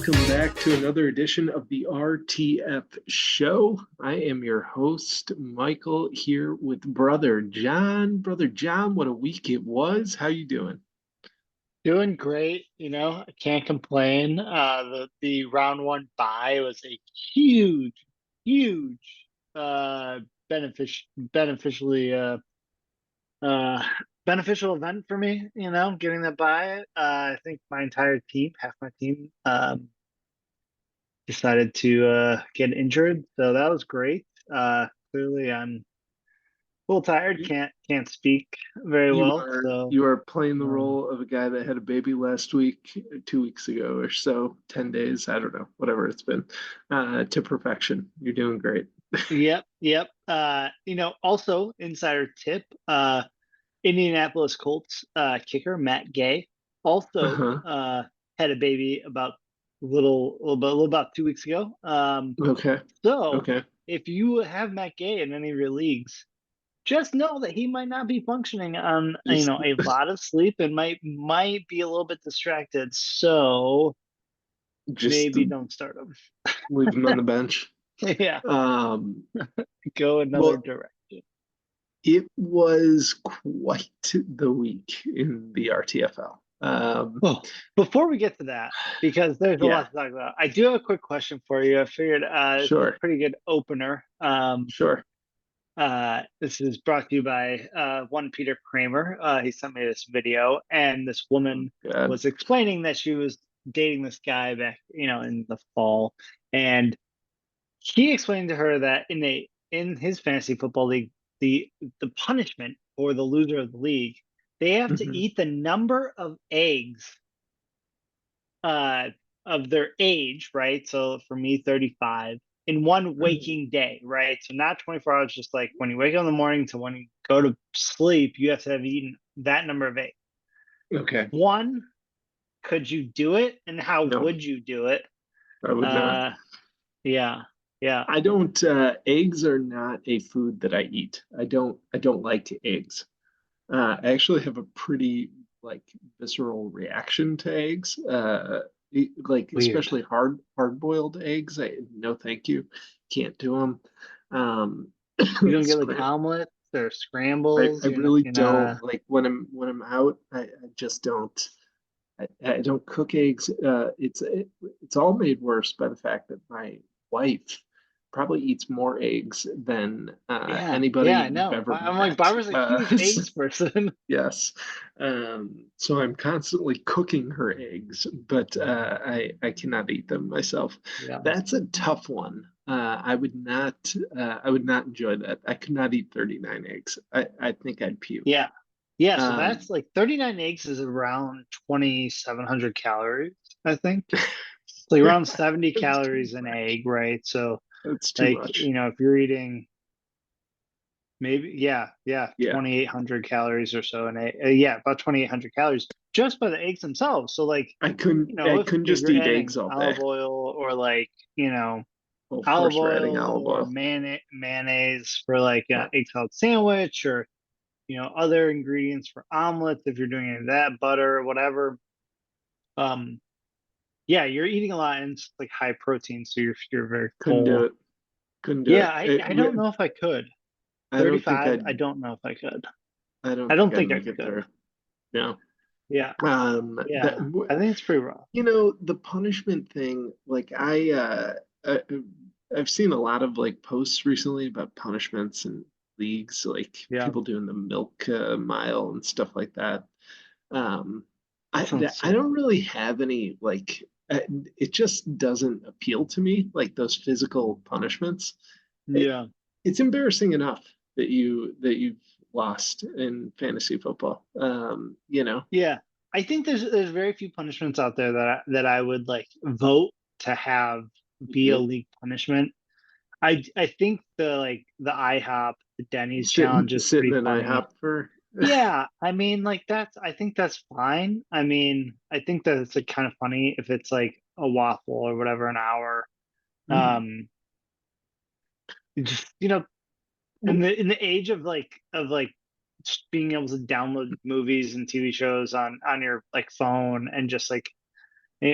welcome back to another edition of the RTF show. I am your host, Michael, here with Brother John. Brother John, what a week it was. How you doing? Doing great, I can't complain. The round one bye was a huge beneficially uh beneficial event for me, getting that bye. I think my entire team, half my team, decided to get injured, so that was great. Clearly I'm a little tired, can't speak very You well, are so you are playing the um role of a guy that had a baby last week, 2 weeks ago or so, 10 days, I don't know, whatever it's been, to perfection. You're doing great. Yep. Also insider tip, Indianapolis Colts kicker Matt Gay also Uh-huh. had a baby about about 2 weeks ago. Okay. So Okay. if you have Matt Gay in any of your leagues, just know that he might not be functioning on Just a lot of sleep and might be a little bit distracted. So just maybe don't start him. leave him on the bench. Yeah, Um, go another well, direction. it was quite the week in the RTFL. Well, before we get to that, because there's a Yeah, lot to talk about, I do have a quick question for you. I figured this is a sure, pretty good opener. sure. This is brought to you by one Peter Kramer. He sent me this video, and this Oh, woman God. was explaining that she was dating this guy back, in the fall, and he explained to her that in his fantasy football league, the the punishment for the loser of the league, they have to Hmm. eat the number of eggs uh of their age, right? So for me, 35 in one waking day, right? So not 24 hours, just like when you wake up in the morning to when you go to sleep, you have to have eaten that number of eggs. Okay. One, could you do it? And how No, would you do it? I would not. Uh yeah, yeah. I don't, eggs are not a food that I eat. I don't like eggs. I actually have a pretty like visceral reaction to eggs. Like Weird. especially hard boiled eggs. No, thank you. Can't do them. Um, You don't get like scram omelets or I scrambles, really don't like when I'm out. I just don't. I don't cook eggs. It's all made worse by the fact that my wife probably eats more eggs than anybody Yeah, I you've know. ever I'm like, met. Barbara's a huge eggs person. Yes. So I'm constantly cooking her eggs, but I cannot eat them myself. Yeah. That's a tough one. I would not enjoy that. I could not eat 39 eggs. I think I'd puke. Yeah. Yeah, so Um, that's like 39 eggs is around 2,700 calories, I think. It's like around 70 it's too calories an much. egg, right? So It's too like, much. if you're eating maybe, yeah, Yeah. 2,800 calories or so an egg. Yeah, about 2,800 calories just by the eggs themselves. So like, I if couldn't just you're eat adding eggs all day. olive oil or like, Well, of olive course we're adding oil olive or oil. mayonnaise for like an egg salad sandwich or other ingredients for omelets if you're doing any of that, butter, whatever. Um, yeah, you're eating a lot and it's like high protein, so you're very Couldn't do full. it. Couldn't do Yeah, it. I don't know if I could. I don't think 35, I I'd don't know if I could. I don't I think don't I'd think I make it could. there. No. Yeah, That yeah. I think it's pretty rough. the punishment thing, like I I've seen a lot of like posts recently about punishments and leagues, like Yeah, people doing the milk mile and stuff like that. Um, that sounds I so don't fun. really have any like it just doesn't appeal to me, like those physical punishments. It, Yeah, it's embarrassing enough that you've lost in fantasy football. yeah. I think there's very few punishments out there that I would like vote to have be a Mhm. league punishment. I think the IHOP, the Denny's Sitting challenge is sitting pretty in funny. IHOP for Yeah, I mean, like I think that's fine. I mean, I think that it's like kind of funny if it's like a waffle or whatever an hour. Mhm. Um, just in Well, the age of just being able to download movies and TV shows on your like phone and just like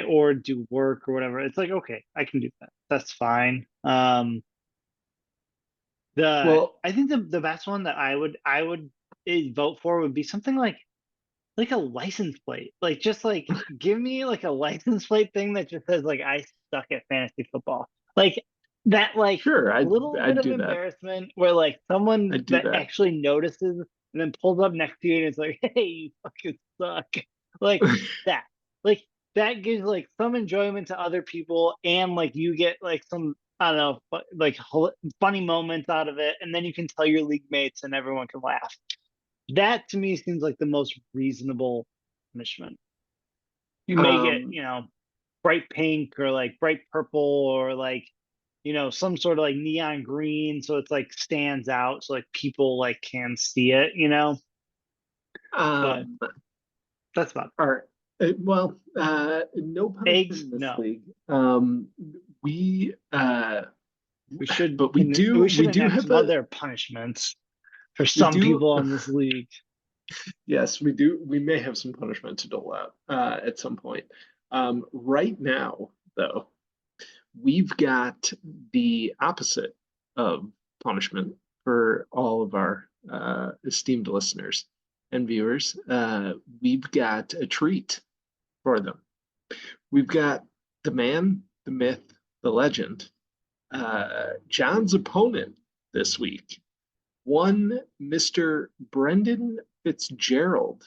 or do work or whatever. It's like, okay, I can do that. That's fine. Well, I think the best one that I would vote for would be something like a license plate. Like just like give me like a license plate thing that just says like I suck at fantasy football. Like that like sure, little bit I'd of do that. embarrassment where like someone I'd do that that. actually notices and then pulls up next to you and it's like, hey, you fucking suck. Like that. Like that gives like some enjoyment to other people and like you get like some I don't know, like funny moments out of it, and then you can tell your league mates and everyone can laugh. That to me seems like the most reasonable punishment. You make it, Um, bright pink or like bright purple or like, some sort of like neon green so it's like stands out so like people like can see it. But um, that's about all right. Well, no it. punishment Eggs. in this No, league. We, we should but we do, we we should do enact have some other punishments for we some do, people in this league. yes, we do. We may have some punishment to dole out at some point. Right now, though, we've got the opposite of punishment for all of our esteemed listeners and viewers. We've got a treat for them. We've got the man, the myth, the legend, John's opponent this week. One Mr. Brendan Fitzgerald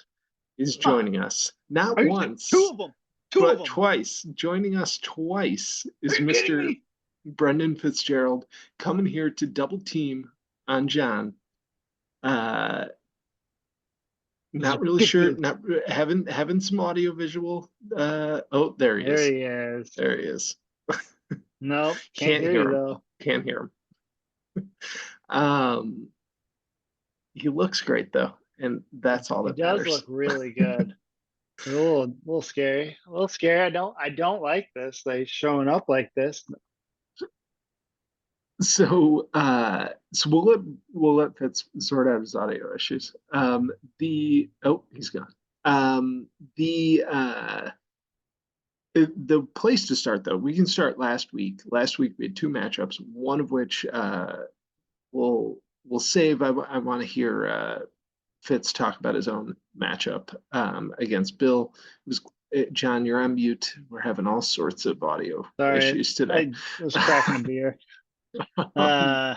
is Ah, joining us. Not are you kidding? Two once, of them. Two of but them. twice. Joining us twice Are is you kidding Mr. me? Brendan Fitzgerald coming here to double team on John. Uh, He's not really sure. efficient. Not having some audio visual. Oh, there he There is. he is. There he is. Nope, can't Can't hear hear you him. though. Can't hear him. Um, he looks great though, and that's all He that does look matters. really good. A little scary. A little scary. I don't like this. They showing up like this. So we'll let Fitz sort out his audio issues. The oh, he's gone. Um, the uh, the place to start though, we can start last week. Last week we had two matchups, one of which we'll save. I want to hear Fitz talk about his own matchup against Bill. It was John, you're on mute. We're having all sorts of audio Sorry, issues today. I was cracking a beer. Um, Uh,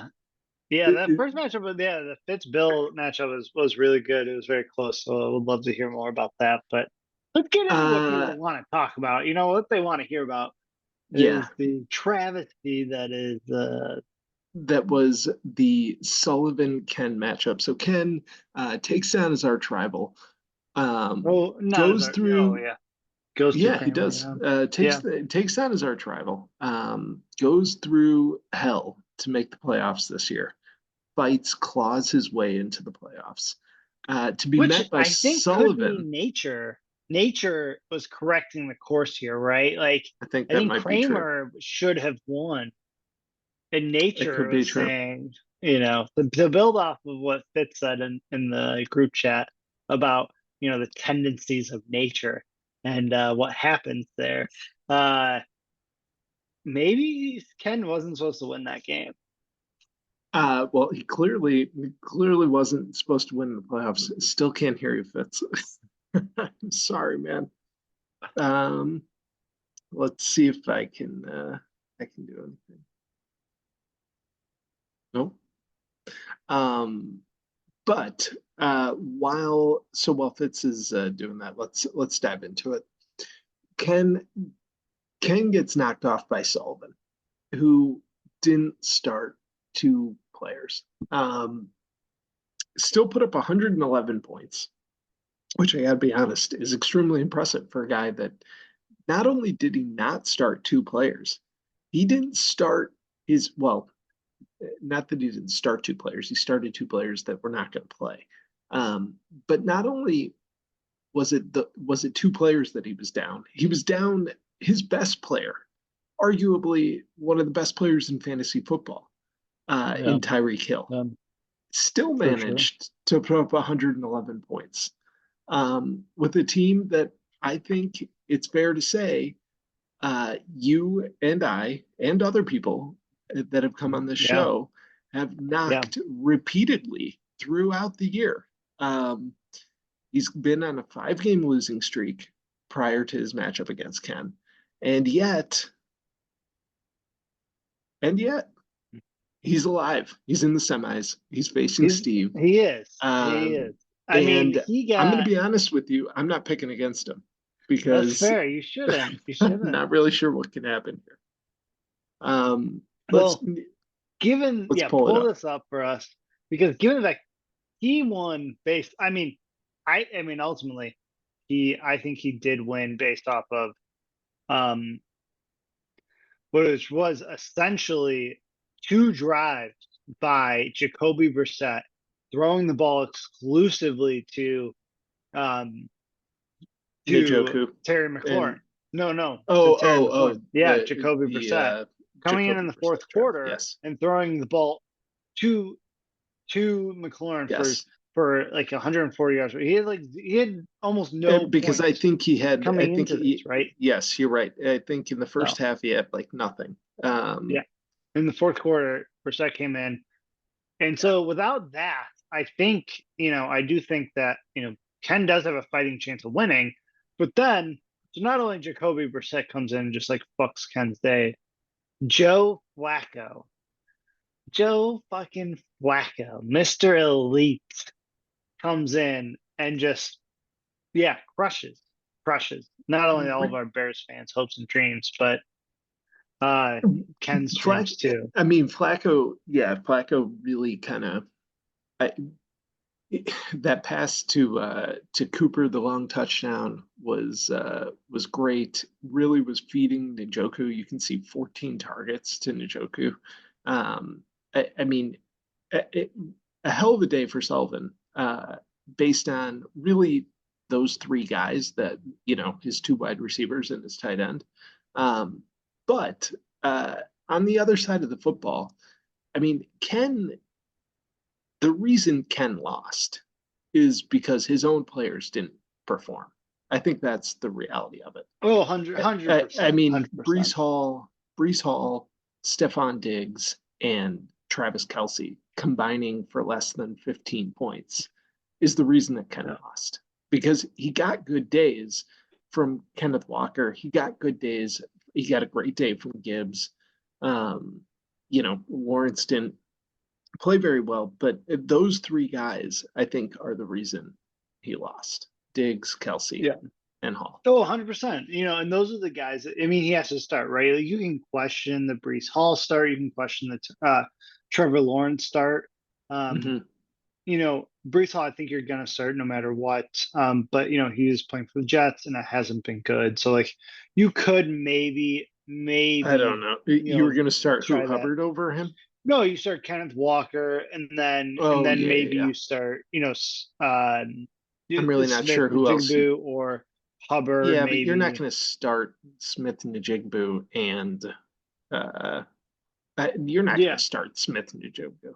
yeah, it, that it, first matchup, yeah, the Fitz Bill matchup was really good. It was very close. So I would love to hear more about that. But let's get into what uh, people want to talk about. What they want to hear about yeah, is the travesty that is that was the Sullivan Ken matchup. So Ken takes down his arch rival, not as goes our oh through. yeah, goes through Yeah, he family. does. Yeah. Takes down his arch rival. Goes through hell to make the playoffs this year. Fights, claws his way into the playoffs. To be Which met by I think could Sullivan. mean nature. Nature was correcting the course here, right? Like I think I that think might be true. Kramer should have won, and It nature could be was true. saying, to build off of what Fitz said in the group chat about the tendencies of nature and what happens there. Uh, maybe Ken wasn't supposed to win that game. Well, he clearly wasn't supposed to win the playoffs. Still can't hear you, Fitz. I'm sorry, man. Um, let's see if I can do anything. Nope. Um, but while Fitz is doing that, let's dive into it. Ken Ken gets knocked off by Sullivan, who didn't start two players. Still put up 111 points, which I gotta be honest is extremely impressive for a guy that not only did he not start two players, he didn't start his well, not that he didn't start two players, he started two players that were not going to play. But not only was it two players that he was down his best player, arguably one of the best players in fantasy football, Yeah, in Tyreek Hill. Still for sure. managed to put up 111 points with a team that I think it's fair to say You and I and other people that have come on this Yeah, show have yeah. knocked repeatedly throughout the year. Um, he's been on a 5 game losing streak prior to his matchup against Ken. And yet, and yet, he's alive. He's in the semis. He's facing He's Steve. he is. He Um, is. I mean, and he I'm going to got be honest with you. I'm not picking against him that's because fair. You shouldn't. You I'm shouldn't. not really sure what can happen here. Um, let's Well, given let's yeah, pull it pull up. this up for us because given that he won based I mean ultimately I think he did win based off of um which was essentially 2 drives by Jacoby Brissett throwing the ball exclusively um to Njoku Terry and McLaurin. No, to oh Terry oh McLaurin. oh Yeah, Jacoby the Brissett coming in Jacoby the fourth Brissett drive. quarter Yes, and throwing the ball to McLaurin yes. for like 140 yards. He had almost no Because I points think he had. I coming think into this, he. right? Yes, you're right. I think in the first So half he had like nothing. yeah, in the fourth quarter, Brissett came in, and Yeah. so without that, I think I do think that Ken does have a fighting chance of winning, but then so not only Jacoby Brissett comes in and just like fucks Ken's day, Joe Flacco, Joe fucking Flacco, Mr. Elite comes in and just crushes not only all of our Bears fans' hopes and dreams, but Ken's Flack. dreams too. I mean, Flacco. Yeah, Flacco really kind of. That pass to Cooper, the long touchdown was great. Really was feeding Njoku. You can see 14 targets to Njoku. I mean, it, a hell of a day for Sullivan, based on really those 3 guys that his 2 wide receivers and his tight end. Um, but on the other side of the football, I mean, the reason Ken lost is because his own players didn't perform. I think that's the reality of it. Oh, 100, I 100%, mean, 100%. Brees Hall, Stephon Diggs, and Travis Kelsey combining for less than 15 points is the reason that Ken Yeah. lost. Because he got good days from Kenneth Walker. He got good days. He got a great day from Gibbs. Um, Lawrence didn't play very well, but those 3 guys, I think, are the reason he lost. Diggs, Kelsey, Yeah. and Hall. Oh, 100%. And those are the guys that, I mean, he has to start, right? Like you can question the Brees Hall start, you can question the Trevor Lawrence start. Um, Mm-hmm. Brees Hall, I think you're gonna start no mater what. But he is playing for the Jets and it hasn't been good. So like you could I don't maybe, know. You were going to start who, try that. Hubbard over him? No, you start Kenneth Walker, and then Oh, yeah, yeah, maybe yeah. you start, I'm really not Smith sure who else. Jigaboo or Hubbard, Yeah, but you're not maybe. going to start Smith and Najigbu and uh, you're not going Yeah. to start Smith and Najigbu.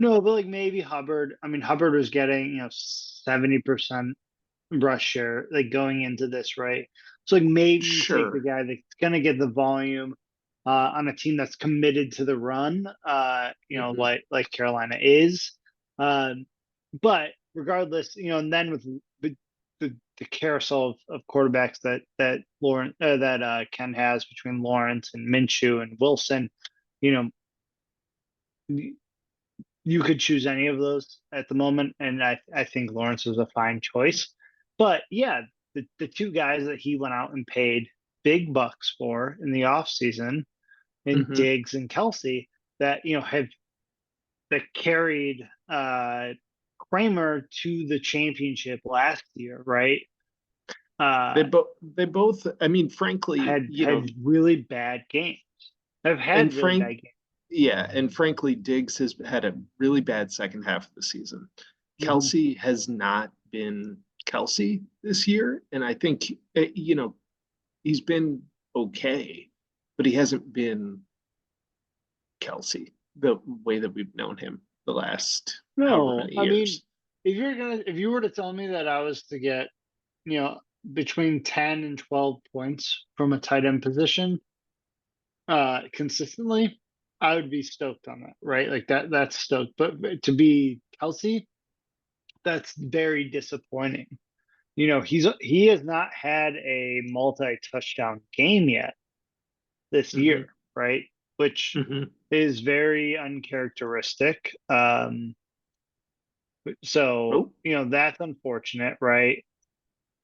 No, but like maybe Hubbard. I mean, Hubbard was getting 70% rush share like going into this, right? So like maybe you take the Sure. guy that's gonna get the volume on a team that's committed to the run, Hmm. like Carolina is. Um, but regardless, and then with the carousel of quarterbacks that Ken has between Lawrence and Minshew and Wilson, you know, you could choose any of those at the moment, and I think Lawrence was a fine choice. But yeah, the 2 guys that he went out and paid big bucks for in the offseason in Hmm. Diggs and Kelsey that have that carried Kramer to the championship last year, right? They Uh both, I mean, frankly, had really bad games. Have and had really Frank, bad games. yeah, and frankly, Diggs has had a really bad second half of the season. Mm-hmm. Kelsey has not been Kelsey this year, and I think he's been okay, but he hasn't been Kelsey the way that we've known him the last however No, many I mean, years. if you were to tell me that I was to get, between 10 and 12 points from a tight end position, consistently, I would be stoked on that, right? Like that's stoked. But to be Kelsey, that's very disappointing. He has not had a multi-touchdown game yet this Mhm. year, right? Which Mhm. is very uncharacteristic. So, Oh, that's unfortunate, right?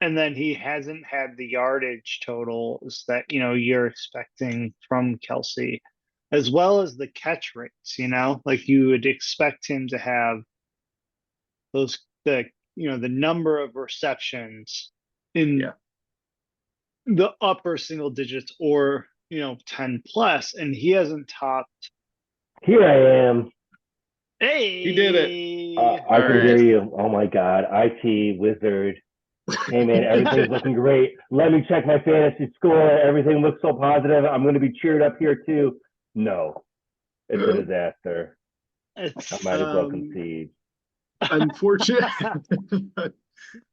And then he hasn't had the yardage totals that, you're expecting from Kelsey, as well as the catch rates, like you would expect him to have those, the number of receptions in yeah. the upper single digits or, 10 plus, and he hasn't topped. Here I am. He did it. Hey, I All can hear right. you. Oh my God. IT wizard. Hey man, everything's looking great. Let me check my fantasy score. Everything looks so positive. I'm going to be cheered up here too. No, it's a disaster. I it's might as well Um, concede. unfortunate,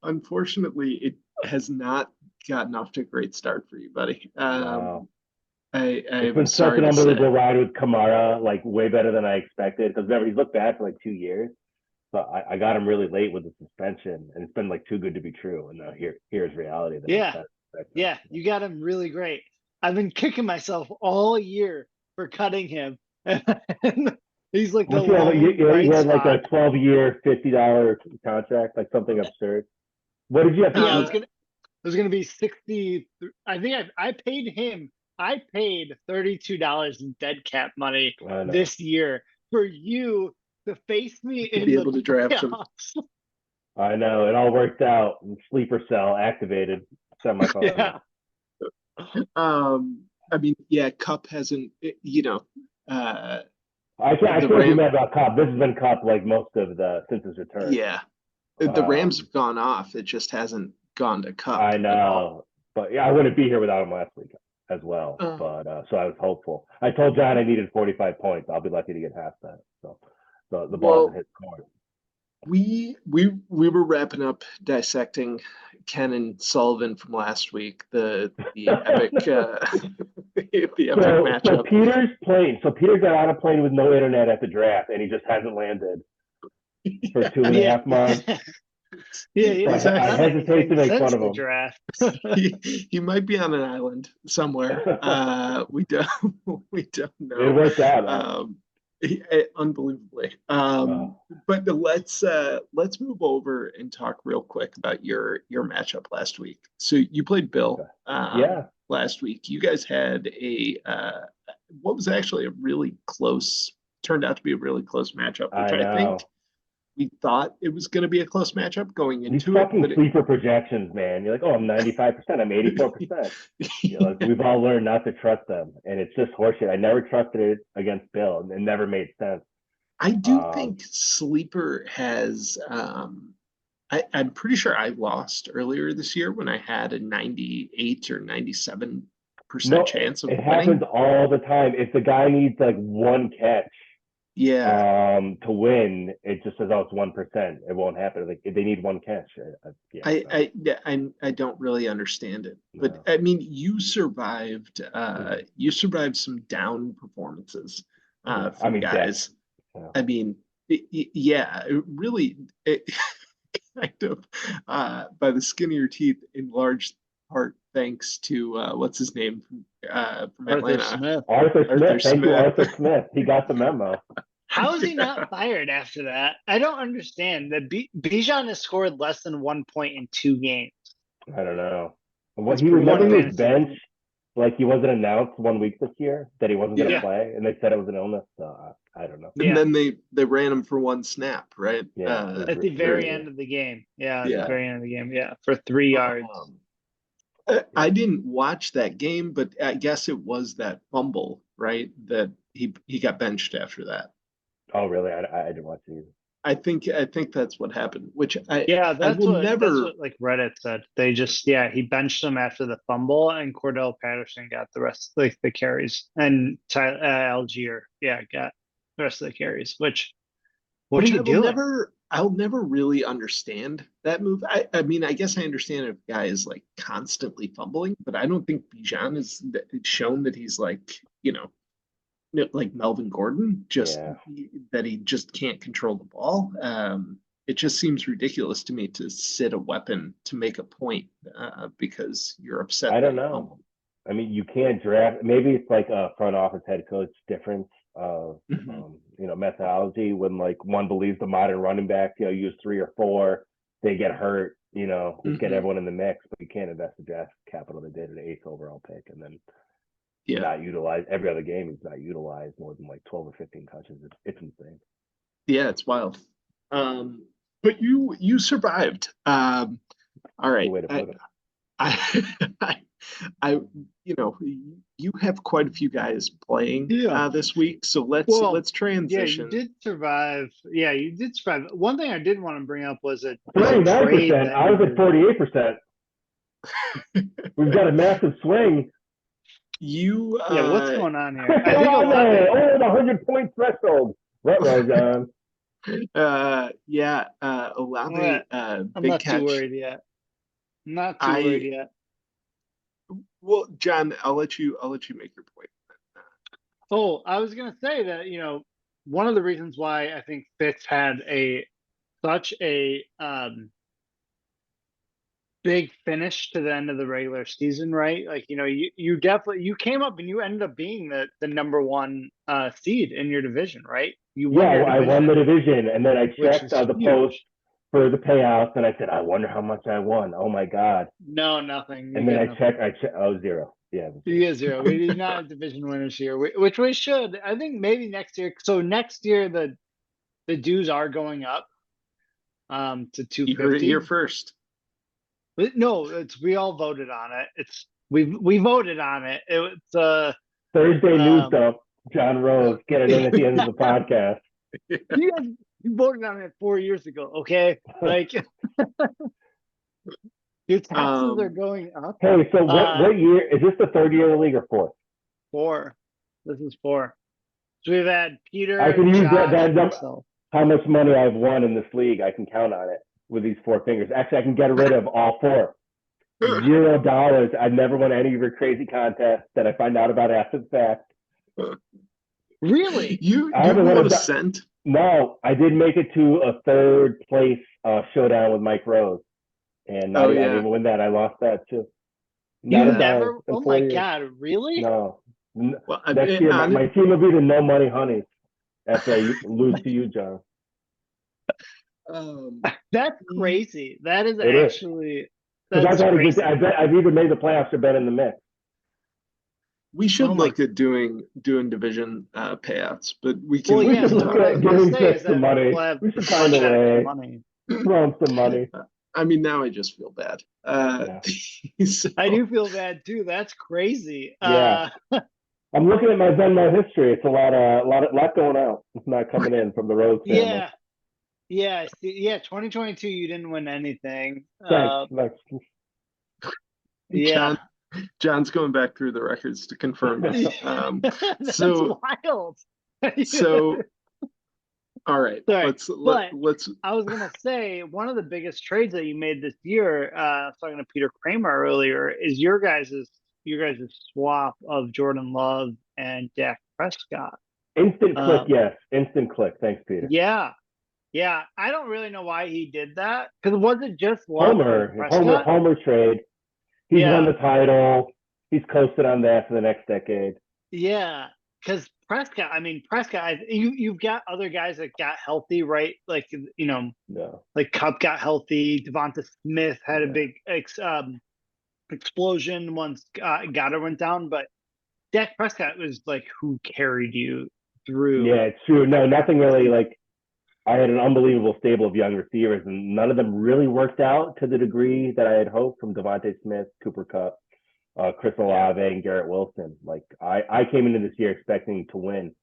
unfortunately, it has not gotten off to a great start for you, buddy. No. It's I'm been such sorry an to unbelievable say. ride with Kamara, like way better than I expected. Because remember, he's looked bad for like 2 years. So I got him really late with the suspension, and it's been like too good to be true. And now here's reality that I'm Yeah, kind of expecting. yeah, you got him really great. I've been kicking myself all year for cutting him. And he's like the What you have? lone You bright had like a spot. 12-year, $50 contract, like something absurd. What did you have to Yeah, eat? it was gonna be 60. I think I paid him. I paid $32 in dead cap money I know. this year for you to face me To in be the able to draft him. playoffs. I know. It all worked out. Sleeper cell activated semifinal. Yeah. I mean, yeah, Cup hasn't, uh, I the can't be Ram, mad about Cobb. This has been Cobb like most of the since his return. yeah, the Rams Um, have gone off. It just hasn't gone to Cup I at all. know, but yeah, I wouldn't be here without him last week as well. Um, But so I was hopeful. I told John I needed 45 points. I'll be lucky to get half that. So the ball's in well, his court. we were wrapping up dissecting Ken and Sullivan from last week, the epic the epic So matchup. Peter's plane. So Peter got on a plane with no internet at the draft, and he just hasn't landed for Yeah, two and a Yeah. half months. Yeah, he So he's hasn't I done actually hesitate anything to make fun since of the him. draft. he might be on an island somewhere. We don't we don't It know. worked out though. Unbelievably. Oh, But let's move over and talk real quick about your matchup last week. So you played Bill okay. Yeah, last week. You guys had what was actually a really close, turned out to be a really close matchup, which I I think know. we thought it was going to be a close matchup going These into it, fucking but sleeper projections, man. You're like, oh, I'm 95%. I'm 84%. You know, like we've all learned not to trust them, and it's just horseshit. I never trusted it against Bill, and it never made sense. I do Um, think Sleeper has I'm pretty sure I lost earlier this year when I had a 98 or 97% no, chance of it happens winning. all the time. If the guy needs like one catch Yeah, to win, it just says, oh, it's 1%. It won't happen. Like if they need one catch. Yeah, no, yeah, I don't really understand it. But no. I mean, you survived some down performances Yeah, I from mean, death. guys. Yeah. I mean, yeah, it really, kind of by the skin of your teeth, in large part thanks to what's his name from Arthur Atlanta, Smith. Arthur Arthur Smith. Thank you, Smith. Arthur Smith. He got the memo. How is he Yeah. not fired after that? I don't understand. That Bijan has scored less than 1 point in 2 games. I don't know. What That's he pretty remember One he was fantasy low. benched, point. like he wasn't announced 1 week this year that he wasn't going to Yeah. Yeah, play, and they said it was an illness. So I don't know. And yeah. then they ran him for one snap, right? Yeah, it was At the very crazy. end of the game. Yeah, at the Yeah. very end of the game. Yeah, for 3 yards. Um, Yeah. I didn't watch that game, but I guess it was that fumble, right? That he got benched after that. Oh, really? I didn't watch it either. I think that's what happened, which Yeah, I will that's never. what like Reddit said. They just he benched him after the fumble, and Cordell Patterson got the rest, like the carries, and Algier got the rest of the carries. Which, what are Which you doing? I'll never really understand that move. I mean, I guess I understand if a guy is like constantly fumbling, but I don't think Bijan is shown that he's like, like Melvin Gordon, just Yeah. that he just can't control the ball. It just seems ridiculous to me to sit a weapon to make a point because you're upset I that don't he know. fumbled. I mean, you can't draft. Maybe it's like a front office head coach difference of methodology. When like one believes the modern running back, use 3 or 4, they get hurt. Just get everyone in the mix, but you can't invest the draft capital they did at an 8th overall pick and then Yeah. not utilize every other game. He's not utilized more than like 12 or 15 touches. It's insane. Yeah, it's wild. But you survived. All right. Good way to put it. I you have quite a few guys playing this week, so let's transition. Yeah, you did survive. Yeah, you did survive. One thing I did want to bring up was a 39%. I was at 48%. We've got a massive swing. Yeah, what's going on here? I think over the 100-point threshold. Right, John. Olave, I'm big not catch. too worried yet. Not too worried yet. Well, John, I'll let you make your point. Oh, I was gonna say that, one of the reasons why I think Fitz had such a big finish to the end of the regular season, right? Like, you definitely came up and you ended up being the number 1 seed in your division, right? I won the division, and then I checked the huge. post for the payouts, and I said, I wonder how much I won. Oh my God. No, nothing. And then I checked, oh, 0. Yeah. You get 0. We did not have division winners here, which we should. I think maybe next year. So next year, the dues are going up to 250. You're first. But no, we all voted on it. We voted on it. It's Thursday news dump. John Rose, get it in at the end of the podcast. You voted on it 4 years ago, okay? Like your taxes are going up. Hey, so what year is this? The 3rd year of the league or 4th? 4. This is 4. So we've had Peter. I can use Josh, that how much money I've won in this league. I can count on it with these 4 fingers. Actually, I can get rid of all 4. $0. I've never won any of your crazy contests that I find out about after the fact. Really? You won a cent? No, I did make it to a 3rd place showdown with Mike Rose, and I didn't win that. I lost that too. You never? Oh my God! Really? No. Well, next year, my team will be the No Money Honeys after I lose to you, John. That's crazy. That is actually. That's crazy. I've either made the playoffs or been in the mix. We should look at doing division payouts, but we can. We should look at giving Chris some money. We should find a way. Throw him some money. I mean, now I just feel bad. So, I do feel bad too. That's crazy. Yeah. I'm looking at my Venmo history. It's a lot going out. It's not coming in from the Rose family. Yeah. 2022, you didn't win anything. Thanks. Yeah. John's going back through the records to confirm this. That's wild. So, all right. Let's. I was gonna say one of the biggest trades that you made this year. I was talking to Peter Kramer earlier. Is your guys' swap of Jordan Love and Dak Prescott? Instant click, yes. Instant click. Thanks, Peter. Yeah. I don't really know why he did that because was it just Love Homer trade? He's won the title. He's coasted on that for the next decade. Yeah, because Prescott, you've got other guys that got healthy, right? Like, like Kupp got healthy. Devonta Smith had a big explosion once Goddard went down. But Dak Prescott was like who carried you through. Yeah, it's true. No, nothing really like. I had an unbelievable stable of young receivers, and none of them really worked out to the degree that I had hoped from Devonta Smith, Cooper Kupp, Chris Olave, and Garrett Wilson. Like I came into this year expecting to win,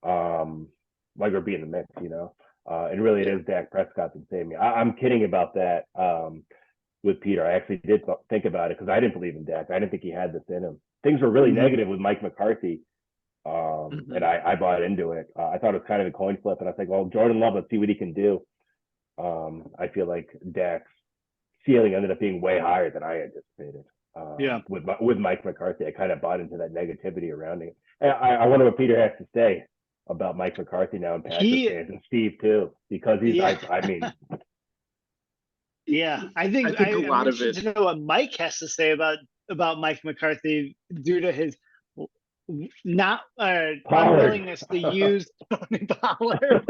like or be in the mix, and really it is Dak Prescott that saved me. I'm kidding about that with Peter. I actually did think about it because I didn't believe in Dak. I didn't think he had this in him. Things were really negative with Mike McCarthy. And I bought into it. I thought it was kind of a coin flip, and I was like, well, Jordan Love, let's see what he can do. I feel like Dak's ceiling ended up being way higher than I anticipated. Yeah. With Mike McCarthy, I kind of bought into that negativity around it. And I wonder what Peter has to say about Mike McCarthy now and Packers fans and Steve too, because he's. Yeah. I mean, yeah, I think a I'm lot of interested it. to know what Mike has to say about Mike McCarthy due to his not unwillingness to use Tony Pollard.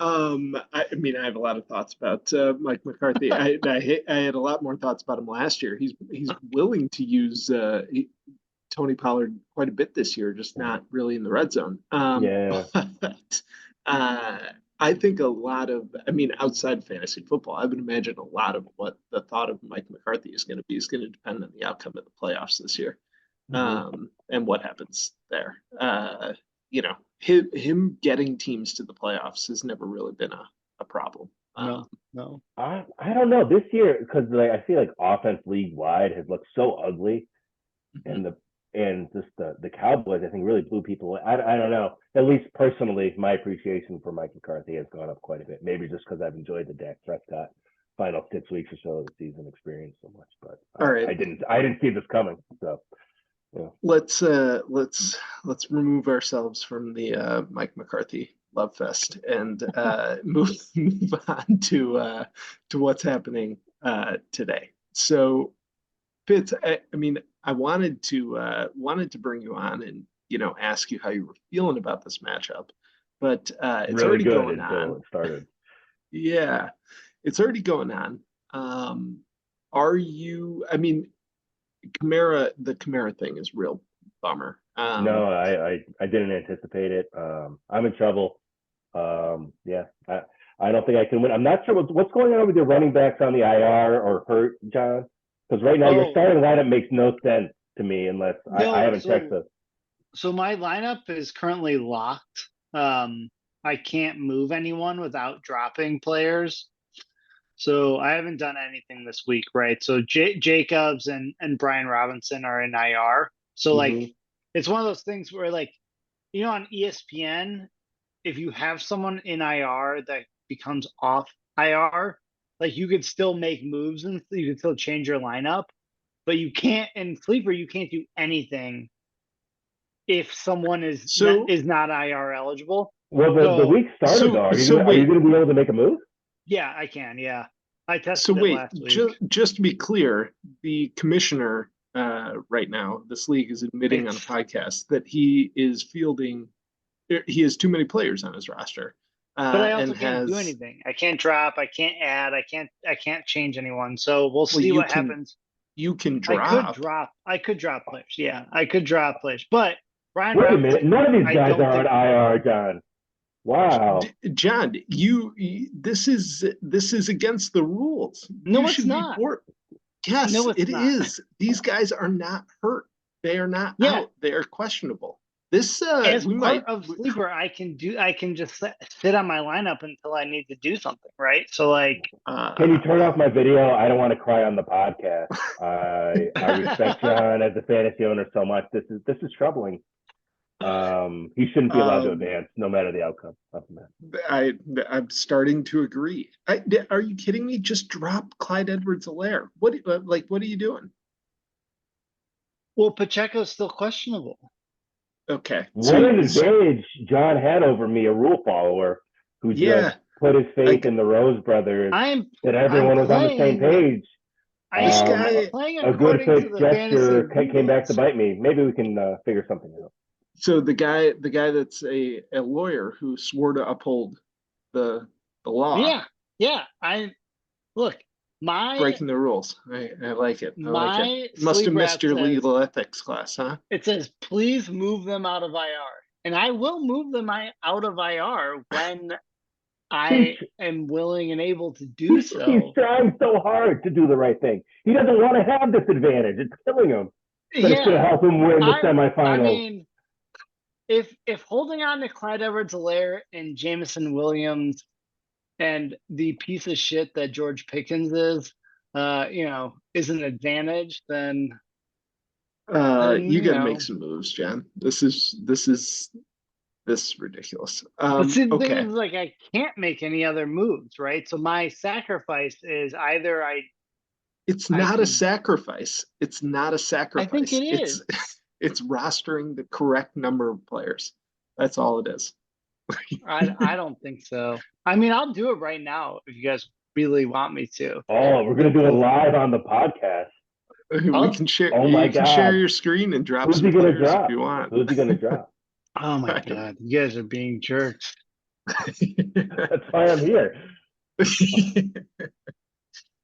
I mean, I have a lot of thoughts about Mike McCarthy. I had a lot more thoughts about him last year. He's willing to use Tony Pollard quite a bit this year, just not really in the red zone. Yeah. But I think a lot of, I mean, outside fantasy football, I would imagine a lot of what the thought of Mike McCarthy is going to be is going to depend on the outcome of the playoffs this year, and what happens there. You know, him getting teams to the playoffs has never really been a problem. No. I don't know this year because like I feel like offense league wide has looked so ugly, and just the Cowboys I think really blew people away. I don't know. At least personally, my appreciation for Mike McCarthy has gone up quite a bit. Maybe just because I've enjoyed the Dak Prescott final 6 weeks or so of the season experience so much. But All right. I didn't see this coming. So yeah. Let's remove ourselves from the Mike McCarthy love fest and move on to what's happening today. So, Fitz, I mean, I wanted to bring you on and ask you how you were feeling about this matchup, but it's Really already good going until on. it started. Yeah, it's already going on. Are you? I mean, the Kamara thing is real bummer. No, I didn't anticipate it. I'm in trouble. Yeah, I don't think I can win. I'm not sure what's going on with your running backs on the IR or hurt, John. Because right now your starting lineup makes no sense to me unless I haven't checked this. So my lineup is currently locked. I can't move anyone without dropping players. So I haven't done anything this week, right? So Jacobs and Brian Robinson are in IR. So like it's one of those things where like on ESPN, if you have someone in IR that becomes off IR, like you could still make moves and you can still change your lineup, but you can't in Sleeper, you can't do anything if someone is not IR eligible. Well, the week started though. Are you going to be able to make a move? Yeah, I can. Yeah, I tested it last week. Just to be clear, the commissioner right now, this league is admitting on a podcast that he is fielding. He has too many players on his roster. But I also can't do anything. I can't drop. I can't add. I can't change anyone. So we'll see what happens. You can drop. I could drop players. Yeah, I could drop players. But Brian, wait a minute. None of these guys are on IR, John. Wow, John, this is against the rules. No, it's not. Yes, it is. These guys are not hurt. They are not out. They are questionable. This as part of Sleeper, I can just sit on my lineup until I need to do something, right? So like, can you turn off my video? I don't want to cry on the podcast. I respect John as a fantasy owner so much. This is troubling. He shouldn't be allowed to advance, no matter the outcome. I'm starting to agree. Are you kidding me? Just drop Clyde Edwards-Helaire. What are you doing? Well, Pacheco's still questionable. Okay. What an advantage John had over me, a rule follower who just put his faith in the Rose brothers. That everyone was on the same page. A good faith gesture came back to bite me. Maybe we can figure something out. So the guy that's a lawyer who swore to uphold the law. Yeah. Breaking the rules. I like it. I like it. Must have missed your legal ethics class, huh? It says, please move them out of IR. And I will move them out of IR when I am willing and able to do so. He's trying so hard to do the right thing. He doesn't want to have this advantage. It's killing him. But it's going to help him win the semifinals. I mean, if holding on to Clyde Edwards-Helaire and Jameson Williams and the piece of shit that George Pickens is an advantage, then you got to make some moves, John. This is This is ridiculous. But see, the thing Okay. is, like, I can't make any other moves, right? So my sacrifice is either It's I not a could, sacrifice. It's not a I sacrifice. think it It's is. it's rostering the correct number of players. That's all it is. I don't think so. I mean, I'll do it right now if you guys really want me to. Oh, we're gonna do it live on the podcast. We can share. Oh my You can share God. your screen and drop Who's some he gonna players if drop? you want. Who's he gonna drop? Oh my God, you guys are being jerks. That's why I'm here.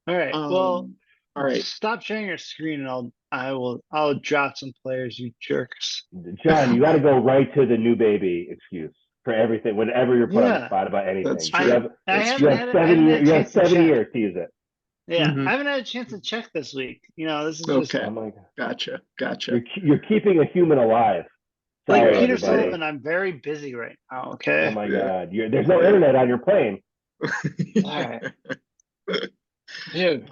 All right, well, all right. stop sharing your screen and I'll drop some players, you jerks. John, you got to go right to the new baby excuse for everything. Whenever you're put on the Yeah. spot about anything, That's you true. have, I That's haven't you true. have had I haven't 7 had years. a You have chance to 7 check. years to use it. Yeah, Mhm. I haven't had a chance to check this week. You know, this is just Okay. Oh my God. Gotcha. You're keeping a human alive. like Sorry, Peter everybody. Sullivan. I'm very busy right now. Oh Okay. my Yeah. God. There's no internet on your plane. All right. Dude.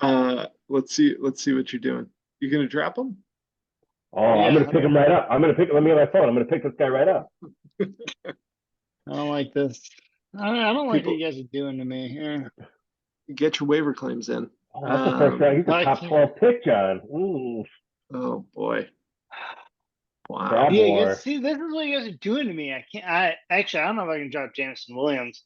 Let's see what you're doing. You're gonna drop them? Oh, I'm Yeah. gonna pick him right up. Let me get my phone. I'm gonna pick this guy right up. I don't like this. I don't like what People- you guys are doing to me here. Get your waiver claims in. Oh, that's the first round. He's a I top can't- 12 pick, John. Ooh, Oh boy. Wow. Crab Yeah, you war. guys, see, this is what you guys are doing to me. I can't. I don't know if I can drop Jameson Williams.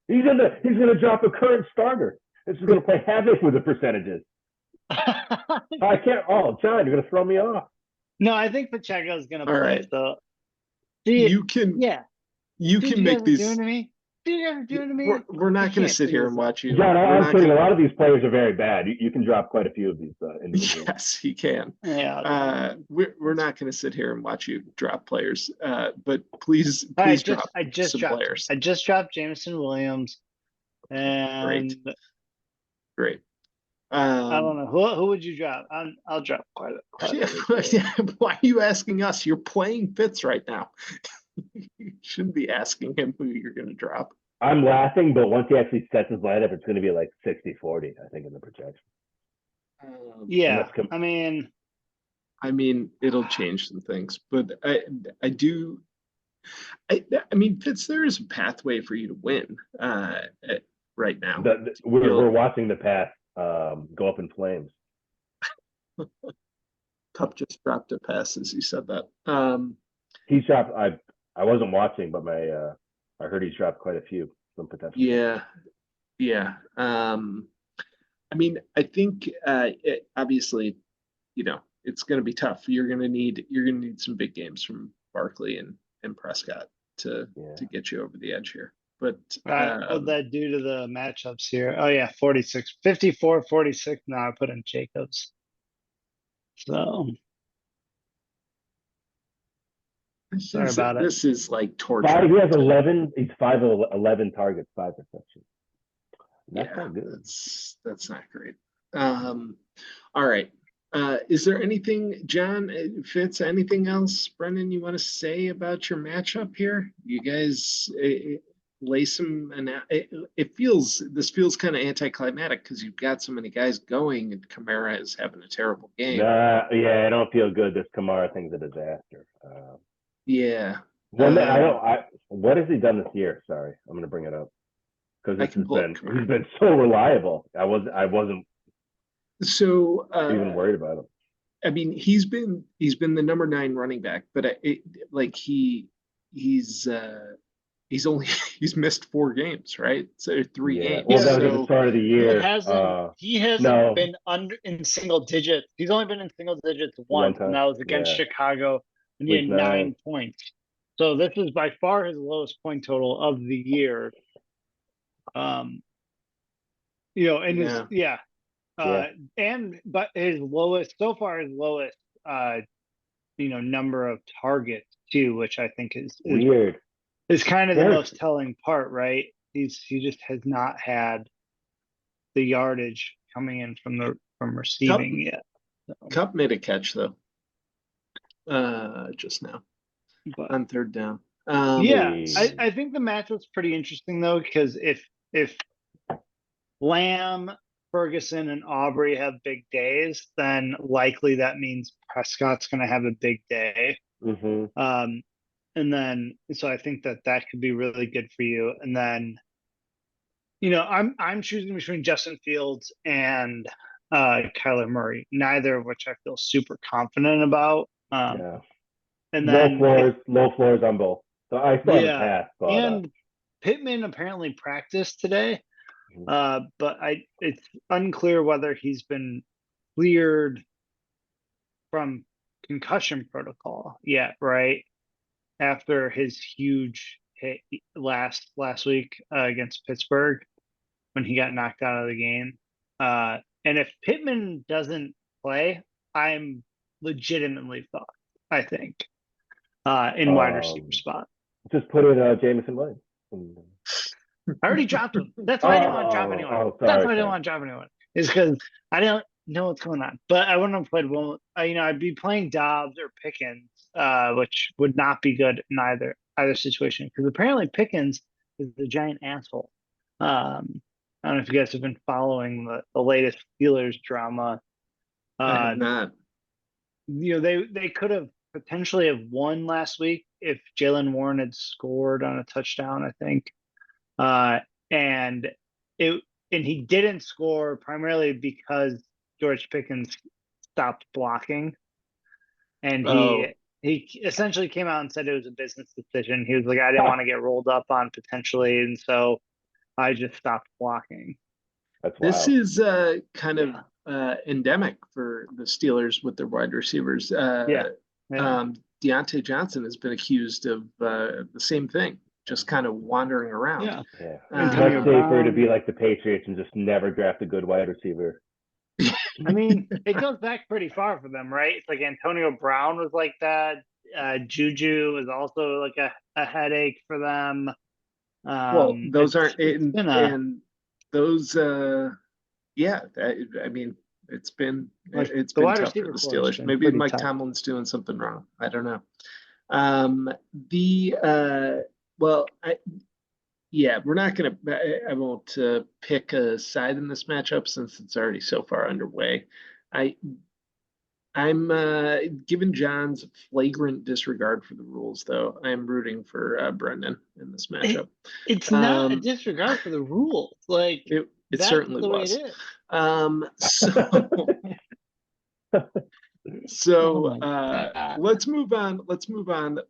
He's gonna drop a current starter. This is gonna play havoc with the percentages. I can't. Oh, John, you're gonna throw me off. No, I think Pacheco is gonna All play. right. So, see, You can yeah. you See what can you make guys are these. doing to me. See what you guys are doing to me. We're I not gonna can't sit figure here this and out. watch you. John, We're I'm not kidding. gonna- A lot of these players are very bad. You can drop quite a few of these individuals. Yes, he can. Yeah. We're not going to sit here and watch you drop players. But please I drop just some dropped. players. I just dropped Jameson Williams, and Great. I don't know who would you drop. I'll drop quite a bit. Yeah, why are you asking us? You're playing Fitz right now. You shouldn't be asking him who you're going to drop. I'm laughing, but once he actually sets his lineup, it's gonna be like 60-40, I think, in the projection. Yeah, Unless I mean, it'll change some things, but I do. I mean, Fitz, there is a pathway for you to win right now. We're watching the path go up in flames. Cup just dropped a pass as he said that. He dropped. I wasn't watching, but I heard he's dropped quite a few. Some potential. Yeah. I mean, I think obviously, it's going to be tough. You're going to need some big games from Barkley and Prescott to get you over the edge here. But what did that do to the matchups here? Oh yeah, 54-46. Now I put in Jacobs. So sorry about it. This is like torture. He has 11. He's 5-11 targets, 5 receptions. That's not good. That's not great. All right. Is there anything, John, Fitz, anything else, Brendan, you want to say about your matchup here? You guys lay some, and this feels kind of anticlimactic because you've got so many guys going and Kamara is having a terrible game. Yeah, I don't feel good. This Kamara thing's a disaster. Yeah. What has he done this year? Sorry, I'm going to bring it up because he's been so reliable. I wasn't so even worried about him. I mean, he's been the number 9 running back, but he's missed 4 games, right? So 3 games. Well, that was at the start of the year. He hasn't been in single digits. He's only been in single digits once, and that was against Chicago, and he had 9 points. So this is by far his lowest point total of the year. But his lowest number of targets too, which I think is weird. Is kind of the most telling part, right? He just has not had the yardage coming in from receiving yet. So. Cup made a catch though, just now on 3rd down. I think the matchup's pretty interesting though, because if Lamb, Ferguson, and Aubrey have big days, then likely that means Prescott's going to have a big day. And then, so I think that could be really good for you. And then, I'm choosing between Justin Fields and Kyler Murray, neither of which I feel super confident about. Yeah. And Low then, floors on both. So I still have a pass. But, and Pittman apparently practiced today, but it's unclear whether he's been cleared from concussion protocol yet, right? After his huge hit last week against Pittsburgh when he got knocked out of the game. And if Pittman doesn't play, I'm legitimately fucked, I think, in wide receiver spot. Just put in Jameson Williams. I already dropped him. That's why I didn't want to drop anyone. That's why I didn't want to drop anyone. Is because I don't know what's going on. But I wouldn't have played one. I'd be playing Dobbs or Pickens, which would not be good in either situation. Because apparently Pickens is a giant asshole. I don't know if you guys have been following the latest Steelers drama. I have not. They could have potentially have won last week if Jalen Warren had scored on a touchdown, I think. And he didn't score primarily because George Pickens stopped blocking, and he essentially came out and said it was a business decision. He was like, I didn't want to get rolled up on potentially, and so I just stopped blocking. That's wild. This is kind of endemic for the Steelers with their wide receivers. Deontay Johnson has been accused of the same thing, just kind of wandering around. Yeah. Much safer to be like the Patriots and just never draft a good wide receiver. I mean, it goes back pretty far for them, right? It's like Antonio Brown was like that. Juju is also like a headache for them. Well, those aren't and those I mean it's been tough for the Steelers. Maybe Mike Tomlin's doing something wrong. I don't know. We're not gonna. I won't pick a side in this matchup since it's already so far underway. I'm given John's flagrant disregard for the rules, though. I am rooting for Brendan in this matchup. It's not a disregard for the rules. Like it certainly was. Let's move on.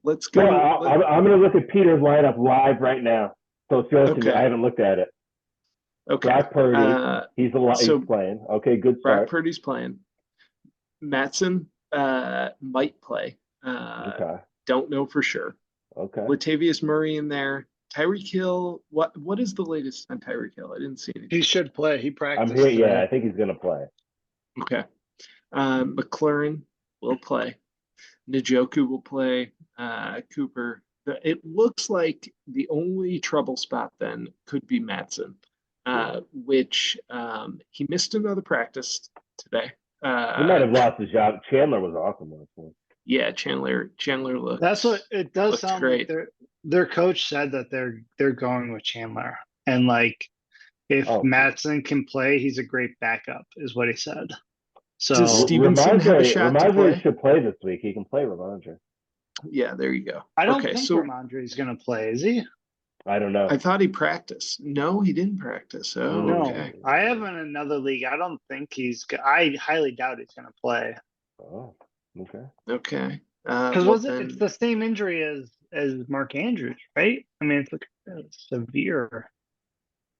Let's go. I'm going to look at Peter's lineup live right now. So I haven't looked at it. Okay. Brock Purdy, he's playing. Okay, good start. Brock Purdy's playing. Matson might play. Don't know for sure. Okay. Latavius Murray in there. Tyreek Hill. What is the latest on Tyreek Hill? I didn't see anything. He should play. He practiced. I'm here. Yeah, I think he's going to play. Okay. McLaurin will play. Njoku will play. Cooper. It looks like the only trouble spot then could be Matson, which he missed another practice today. He might have lost his job. Chandler was awesome last one. Yeah, Chandler looked. That's what it does sound great. like. Their coach said that they're going with Chandler, and like if Matson can play, he's a great backup, is what he said. So does Stevenson have a shot to play? Should play this week. He can play Ramondre. Yeah, there you go. I don't think Ramondre's going to play. Is he? I don't know. I thought he practiced. No, he didn't practice. Oh, no. Okay. I have in another league. I don't think I highly doubt he's going to play. Oh, okay. Okay. Because it's the same injury as Mark Andrews, right? I mean, it's severe.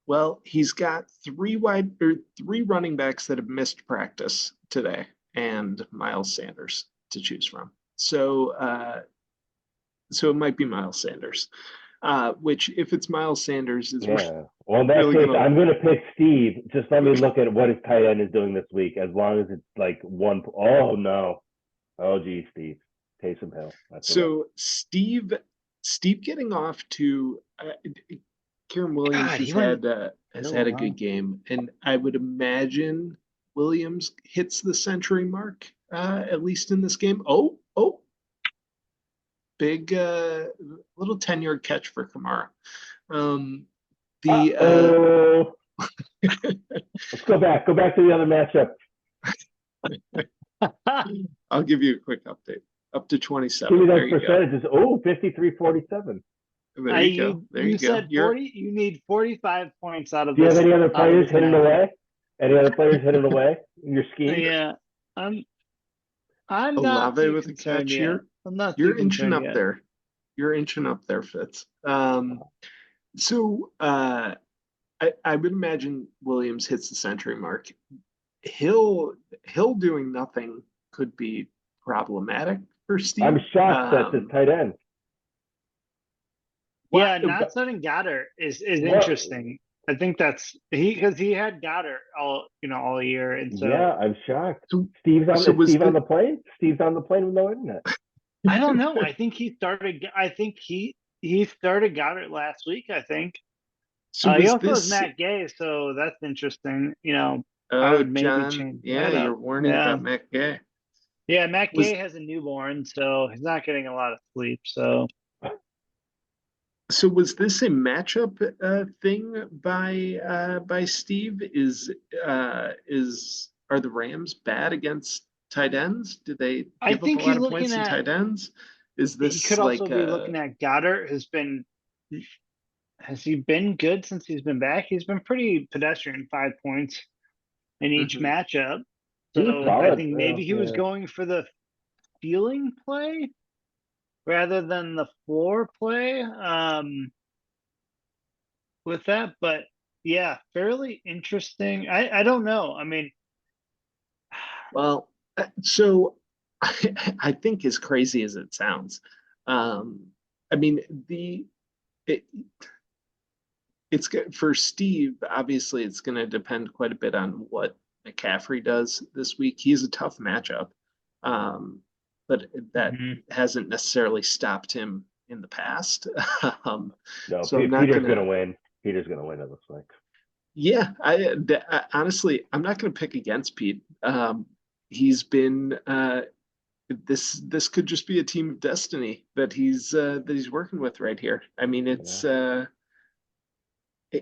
Well, he's got three running backs that have missed practice today, and Miles Sanders to choose from. So it might be Miles Sanders. Which, if it's Miles Sanders, is Well, in that case, I'm going to pick Steve. Just let me look at what his tight end is doing this week. As long as it's like one. Oh no. Oh geez, Steve. Taysom Hill. So Steve getting off to Kieran Williams has had a good game, and I would imagine Williams hits the century mark at least in this game. Oh. Big little 10-yard catch for Kamara. Let's go back to the other matchup. I'll give you a quick update. Up to Give 27. me There those you go. percentages. Oh, 53-47. There you go. There you go. said 40. You need 45 points out of Do you have this. any other out of players this hitting match. away? Any other players hitting away in your scheme? Yeah, I'm not Olave too with a concerned catch. yet. I'm not too You're inching concerned up yet. there. You're inching up there, Fitz. So I would imagine Williams hits the century mark. Hill doing nothing could be problematic for Steve. I'm shocked that's his tight end. Yeah, What- not starting Goddard is What- interesting. I think that's because he had Goddard all year, and so Yeah, I'm shocked. So- Steve's on, so is was Steve on the- the plane? Steve's on the plane with no internet. I don't know. I think he started. I think he started Goddard last week. I think. So He was also has this? Matt Gay, so that's interesting. I Oh, would maybe John. change Yeah, that you're up. warning Yeah. about Matt Gay. Yeah, Matt Was- Gay has a newborn, so he's not getting a lot of sleep. So So was this a matchup thing by Steve? Are the Rams bad against tight ends? Do they I give up think a lot he's of points looking to at. tight ends? Is He this could like also be looking at Goddard. Has he been good since he's been back? He's been pretty pedestrian, 5 points in each Mhm. matchup. He was So I solid, think yeah, maybe he was yeah. going for the feeling play rather than the floor play with that. But yeah, fairly interesting. I don't know. I mean, Well, so I think as crazy as it sounds, I mean it, it's good for Steve. Obviously, it's going to depend quite a bit on what McCaffrey does this week. He's a tough matchup, but that mhm. hasn't necessarily stopped him in the past. No, So I'm not Peter's gonna. gonna win. Peter's gonna win, it looks like. Yeah, honestly, I'm not going to pick against Pete. He's been this could just be a team of destiny that he's working with right here. I mean, it's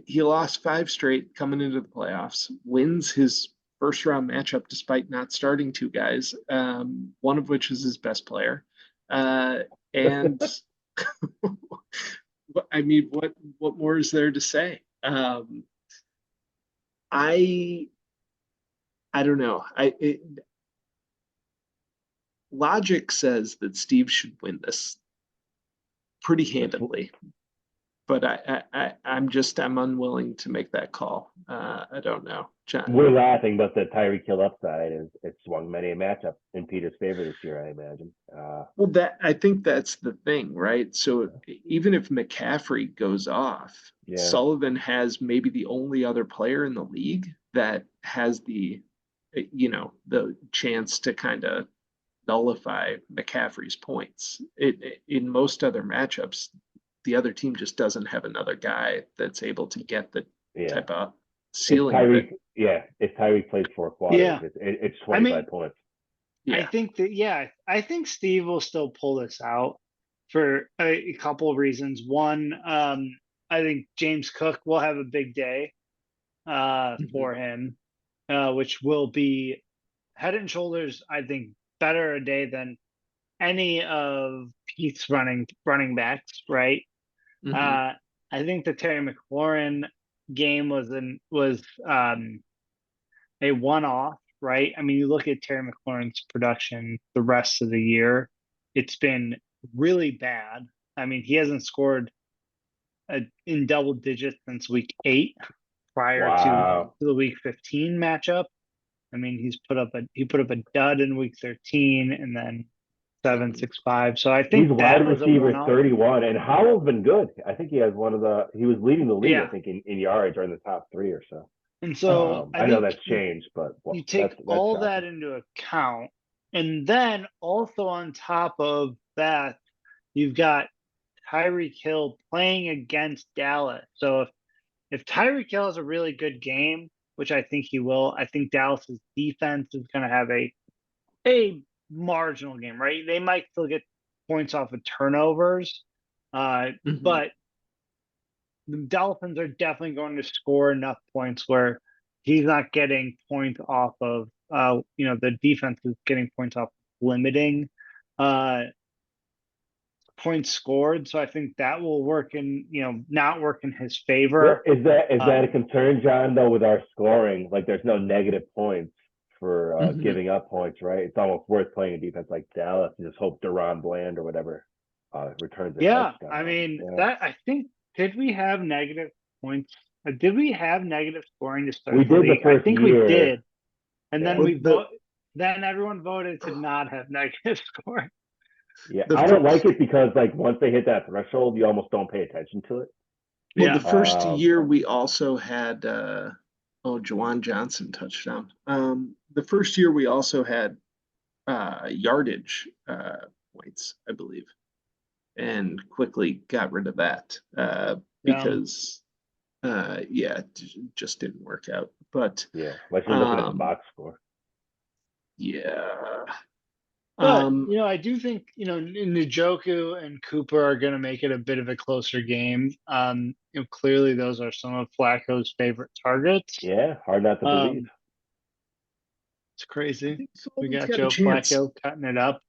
he lost 5 straight coming into the playoffs, wins his first round matchup despite not starting 2 guys, one of which is his best player, and I mean, what more is there to say? I don't know. Logic says that Steve should win this pretty handedly, but I'm unwilling to make that call. I don't know, John. We're laughing, but the Tyreek Hill upside is it swung many a matchup in Peter's favor this year, I imagine. Well, I think that's the thing, right? So even if McCaffrey goes off, Yeah. Sullivan has maybe the only other player in the league that has the chance to kind of nullify McCaffrey's points. In most other matchups, the other team just doesn't have another guy that's able to get the type of ceiling. If Tyreek plays 4 quarters, Yeah. it's 25 points. Yeah. I think Steve will still pull this out for a couple of reasons. One, I think James Cook will have a big day for him, which will be head and shoulders, I think, better a day than any of Pete's running backs, right? Mhm. I think the Terry McLaurin game was a one-off, right? I mean, you look at Terry McLaurin's production the rest of the year, it's been really bad. I mean, he hasn't scored in double digits since week 8 prior to the week 15 matchup. I mean, he put up a dud in week 13 and then 7.65. So I think he's that wide was receiver a one-off. 31, and Howell's been good. I think he has he was leading the league, Yeah. I think, in yards or in the top 3 or so. And so I know that's changed, but you take that's all shocking. that into account, and then also on top of that, you've got Tyreek Hill playing against Dallas. So if Tyreek Hill has a really good game, which I think he will, I think Dallas's defense is going to have a marginal game, right? They might still get points off of turnovers, but the Dolphins are definitely going to score enough points where he's not getting points off of, the defense is getting points off limiting points scored. So I think that will work in, not work in his Well, favor. is that a Um, concern, John, though, with our scoring? Like, there's no negative points for Mhm. giving up points, right? It's almost worth playing a defense like Dallas and just hope Duran Bland or whatever returns a Yeah, touchdown. I mean, Yeah. I think, did we have negative points? Did we have negative scoring to start We the did the league? I first think we year. did. And then Yeah. then everyone voted to not have negative scoring. Yeah, The I don't first, like it because like once they hit that threshold, you almost don't pay attention to it. well, Yeah. the first year we also had Jawan Johnson touchdown. The first year we also had yardage points, I believe, and quickly got rid of that because it just didn't work out. But Yeah, unless you're looking at the box score. yeah. But, I do think, Njoku and Cooper are going to make it a bit of a closer game. Clearly those are some of Flacco's favorite targets. Yeah, hard not to believe. It's crazy. We Sullivan's got got a Joe chance. Flacco cutting it up.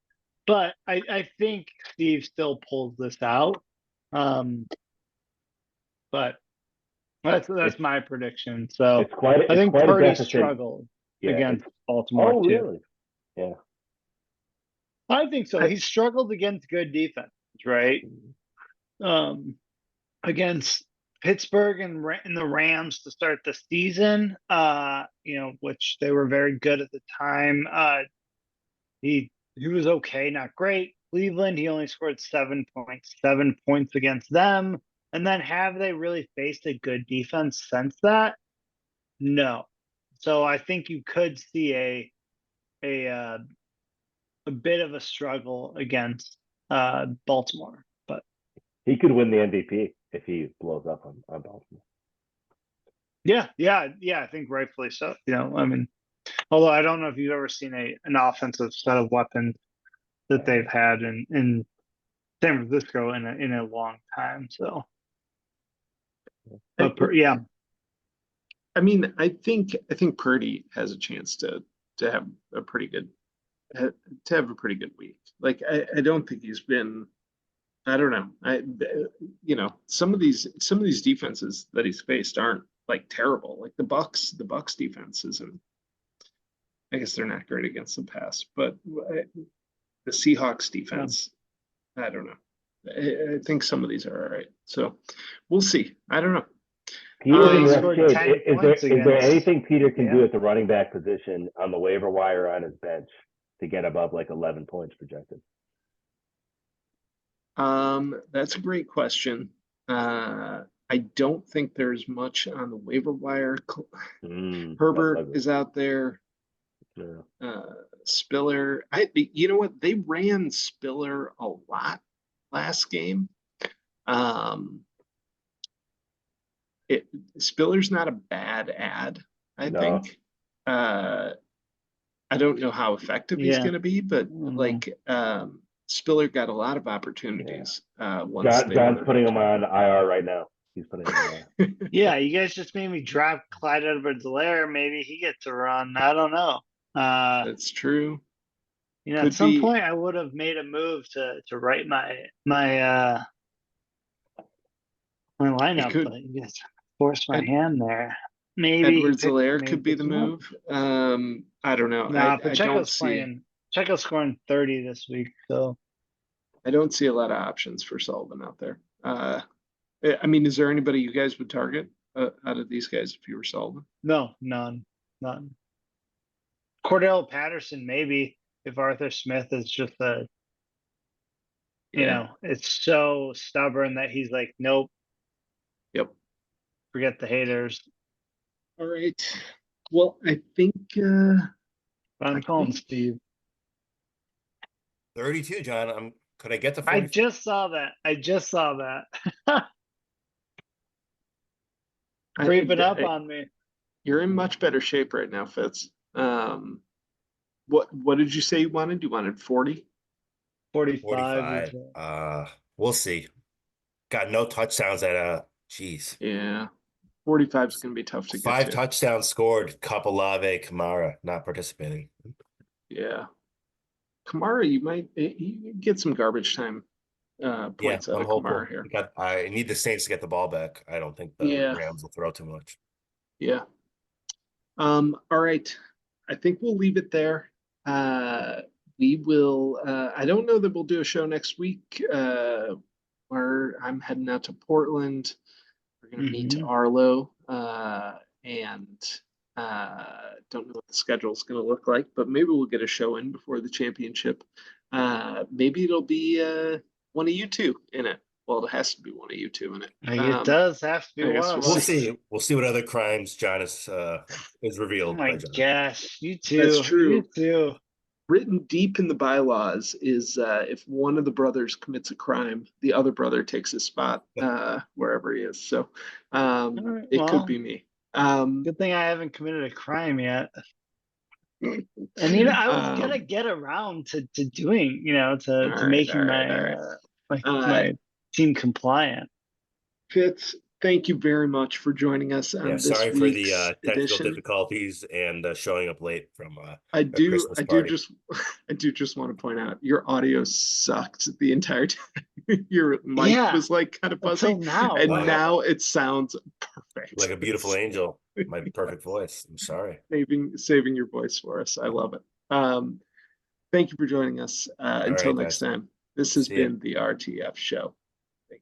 But I think Steve still pulls this out. But that's my prediction. So It's quite I think a Purdy deficit. struggled Yeah, against Baltimore oh, too. really? Yeah. I think so. He struggled against good defense, right? Against Pittsburgh and the Rams to start the season, which they were very good at the time. He was okay, not great. Cleveland, he only scored 7.7 points against them. And then have they really faced a good defense since that? No. So I think you could see a bit of a struggle against Baltimore, but He could win the MVP if he blows up on Baltimore. yeah, I think rightfully so. I mean, although I don't know if you've ever seen an offensive set of weapons that they've had in San Francisco in a long time. So, but yeah. I mean, I think Purdy has a chance to have a pretty good week. Like I don't think he's been. I don't know. Some of these defenses that he's faced aren't like terrible. Like the Bucks defense isn't. I guess they're not great against the pass, but the Seahawks defense, I don't know. I think some of these are all right. So we'll see. I don't know. Peter's in He rough scored shape. 10 Is points there against- anything Peter can do Yeah. at the running back position on the waiver wire on his bench to get above like 11 points projected? That's a great question. I don't think there's much on the waiver wire. Herbert is out there. Yeah. Spiller. You know what? They ran Spiller a lot last game. Spiller's not a bad ad, I No. think. I don't know how effective he's going to be, but like Spiller got a lot of opportunities. Once John's putting him on IR right now. He's putting him on IR. Yeah, you guys just made me drop Clyde Edwards-Helaire. Maybe he gets a run. I don't know. That's true. At some point I would have made a move to write my lineup, but you guys forced my hand there. Maybe Edwards-Helaire could be the move. I don't know. Nah, I Pacheco's don't see. playing. Pacheco's scoring 30 this week, so I don't see a lot of options for Sullivan out there. I mean, is there anybody you guys would target out of these guys if you were Sullivan? No, none. Cordell Patterson, maybe, if Arthur Smith is just it's so stubborn that he's like, nope. Yep. Forget the haters. All right. Well, I think I'm calling Steve. 32, John. Could I get to 40? I just saw that. Creeping up on me. You're in much better shape right now, Fitz. What did you say you wanted? You wanted 40? 45. We'll see. Got no touchdowns at geez. Yeah. 45 is going to be tough to get 5 to. touchdowns scored. Kapolave, Kamara not participating. Yeah. Kamara, you get some garbage time Yeah, points out I'm of hopeful. Kamara here. I need the Saints to get the ball back. I don't think the Yeah. Rams will throw too much. Yeah. All right. I think we'll leave it there. We will. I don't know that we'll do a show next week. Where I'm heading out to Portland. We're gonna meet Mhm. Arlo, and don't know what the schedule's gonna look like, but maybe we'll get a show in before the championship. Maybe it'll be one of you two in it. Well, it has to be one of you two in it. It does have to be I guess one of We'll us. see. We'll see what other crimes John is Oh revealed my by John. gosh, you That's too. true. You too. Written deep in the bylaws is if one of the brothers commits a crime, the other brother takes his spot wherever he is. So All right, it could well, be me. good thing I haven't committed a crime yet. And I was gonna get around to doing, to making my team compliant. Fitz, thank you very much for joining us on Yeah, this sorry for week's the technical edition. difficulties and showing up late from I a do Christmas party. just want to point out your audio sucked the entire time. Your mic Yeah, was like kind of fuzzy, until now. and Wow. now it sounds perfect. Like a beautiful angel. My perfect voice. I'm sorry. Saving your voice for us. I love it. Thank you for joining us. Until right, next guys. time, this has See ya. been the RTF show.